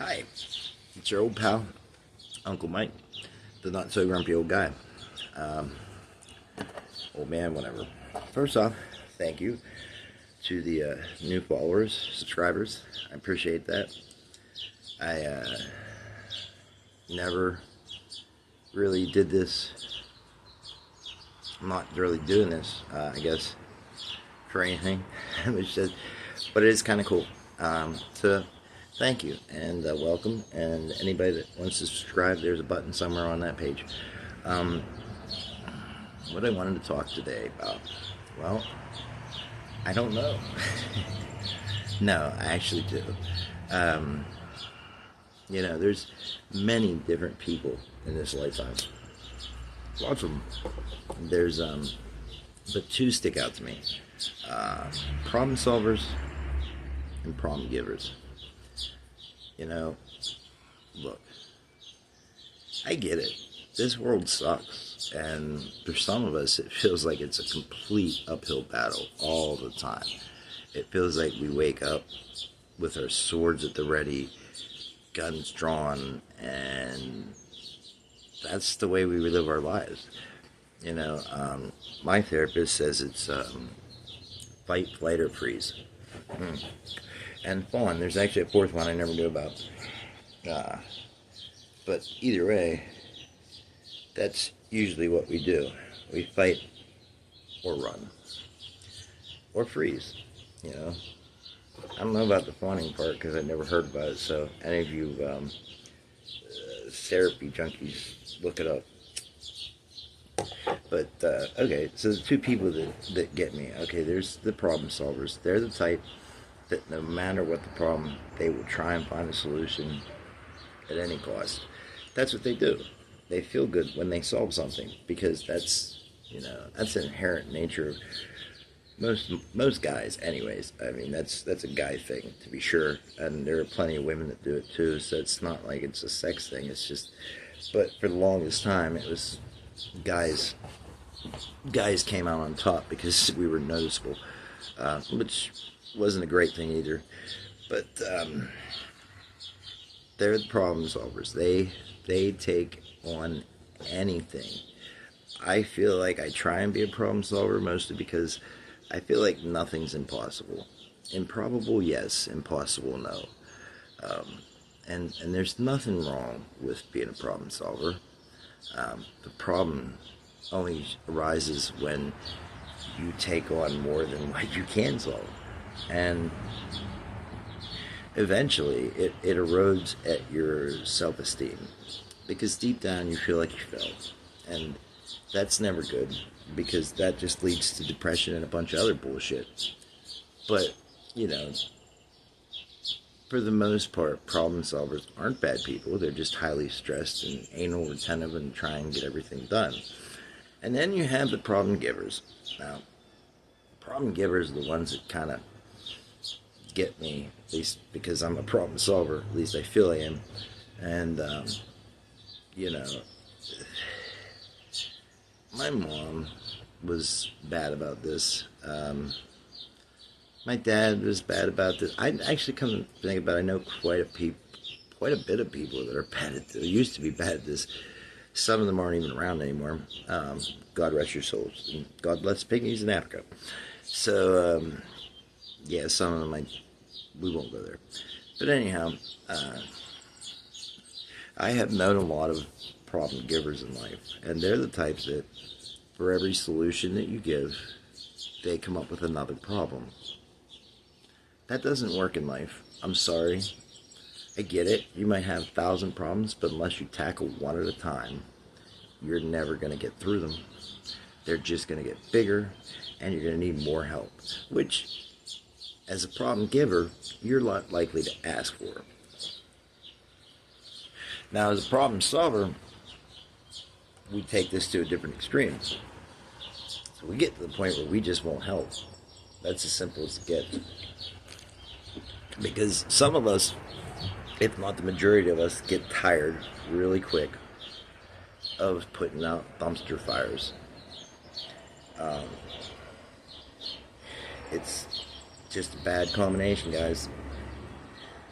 Hi, it's your old pal, Uncle Mike, the not so grumpy old guy. Um, Old man, whatever. First off, thank you to the new followers, subscribers. I appreciate that. I never really did this. I'm not really doing this, I guess, for anything. It's just, but it is kind of cool. So thank you and welcome. And anybody that wants to subscribe, there's a button somewhere on that page. Um, what I wanted to talk today about, well, I don't know. No, I actually do. Um, there's many different people in this lifetime. Lots of them. But two stick out to me. Problem solvers and problem givers. You know, look, I get it. This world sucks. And for some of us, it feels like it's a complete uphill battle all the time. It feels like we wake up with our swords at the ready, guns drawn, and that's the way we live our lives. My therapist says it's fight, flight, or freeze. And fawn. There's actually a fourth one I never knew about. But either way, that's usually what we do. We fight or run or freeze. You know, I don't know about the fawning part because I never heard about it. So any of you therapy junkies, look it up. But okay, so the two people that get me. Okay, there's the problem solvers. They're the type that no matter what the problem, they will try and find a solution at any cost. That's what they do. They feel good when they solve something because that's an inherent nature of most guys. Anyways, I mean that's a guy thing to be sure, and there are plenty of women that do it too. So it's not like it's a sex thing. It's just, but for the longest time, it was guys. Guys came out on top because we were noticeable, which wasn't a great thing either. But they're the problem solvers. They take on anything. I feel like I try and be a problem solver mostly because I feel like nothing's impossible. Improbable, yes. Impossible, no. And there's nothing wrong with being a problem solver. The problem only arises when you take on more than what you can solve. And eventually it erodes at your self-esteem because deep down you feel like you failed. And that's never good because that just leads to depression and a bunch of other bullshit. But, for the most part, problem solvers aren't bad people. They're just highly stressed and anal retentive and try and get everything done. And then you have the problem givers. Now, problem givers are the ones that kind of get me, at least because I'm a problem solver. At least I feel I am. And, my mom was bad about this. My dad was bad about this. I actually come to think about it, I know quite a bit of people that are bad at this. Used to be bad at this. Some of them aren't even around anymore. God rest your souls. And God bless pygmies in Africa. So, yeah, some of them we won't go there. But anyhow, I have known a lot of problem givers in life. And they're the types that for every solution that you give, they come up with another problem. That doesn't work in life. I'm sorry. I get it. You might have 1,000 problems, but unless you tackle one at a time, you're never going to get through them. They're just going to get bigger, and you're going to need more help, which, as a problem giver, you're not likely to ask for. Now, as a problem solver, we take this to a different extreme. So we get to the point where we just won't help. That's as simple as it gets. Because some of us, if not the majority of us, get tired really quick of putting out dumpster fires. It's just a bad combination, guys.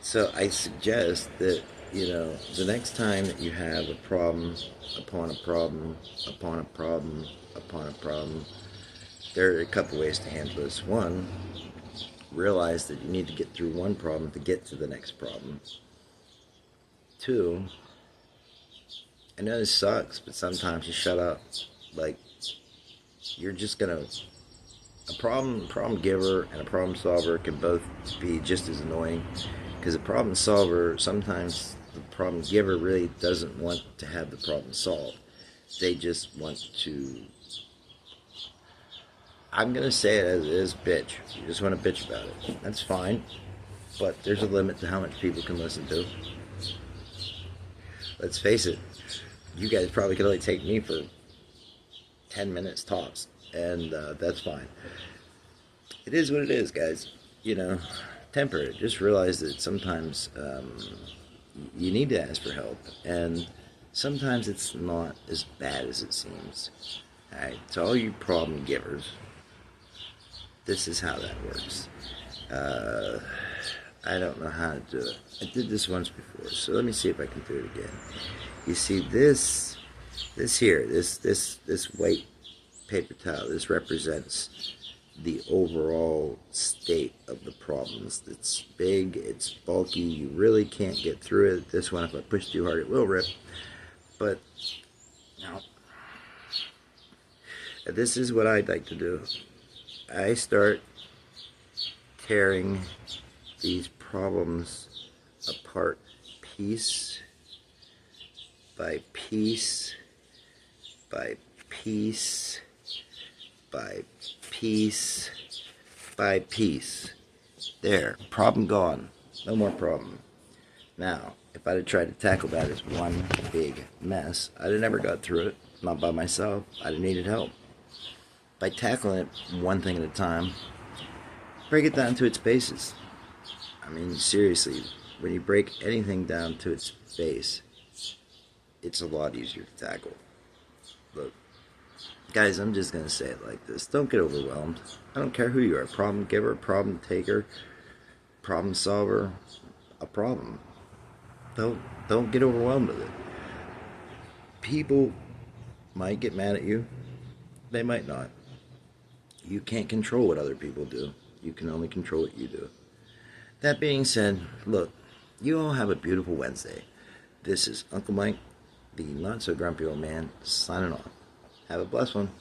So I suggest that, the next time that you have a problem upon a problem upon a problem upon a problem, there are a couple ways to handle this. One, realize that you need to get through one problem to get to the next problem. Two, I know this sucks, but sometimes you shut up. Like, you're just gonna a problem giver and a problem solver can both be just as annoying, because a problem solver, sometimes the problem giver really doesn't want to have the problem solved. They just want to, I'm gonna say it as it is, bitch. You just want to bitch about it. That's fine, but there's a limit to how much people can listen to. Let's face it, you guys probably could only take me for 10 minutes tops, and that's fine. It is what it is, guys. Temper it. Just realize that sometimes you need to ask for help, and sometimes it's not as bad as it seems. Alright, to all you problem givers, this is how that works. I don't know how to do it. I did this once before, so let me see if I can do it again. You see this here, this white paper towel, this represents the overall state of the problems. It's big, it's bulky, you really can't get through it. This one, if I push too hard, it will rip. But, now, this is what I'd like to do. I start tearing these problems apart piece by piece by piece by piece by piece. There, problem gone. No more problem. Now, if I'd have tried to tackle that as one big mess, I'd have never got through it. Not by myself. I'd have needed help. By tackling it one thing at a time, break it down to its bases. I mean, seriously, when you break anything down to its base, it's a lot easier to tackle. Look, guys, I'm just going to say it like this. Don't get overwhelmed. I don't care who you are. Problem giver, problem taker, problem solver, a problem. Don't get overwhelmed with it. People might get mad at you. They might not. You can't control what other people do. You can only control what you do. That being said, look, you all have a beautiful Wednesday. This is Uncle Mike, the not so grumpy old man, signing off. Have a blessed one.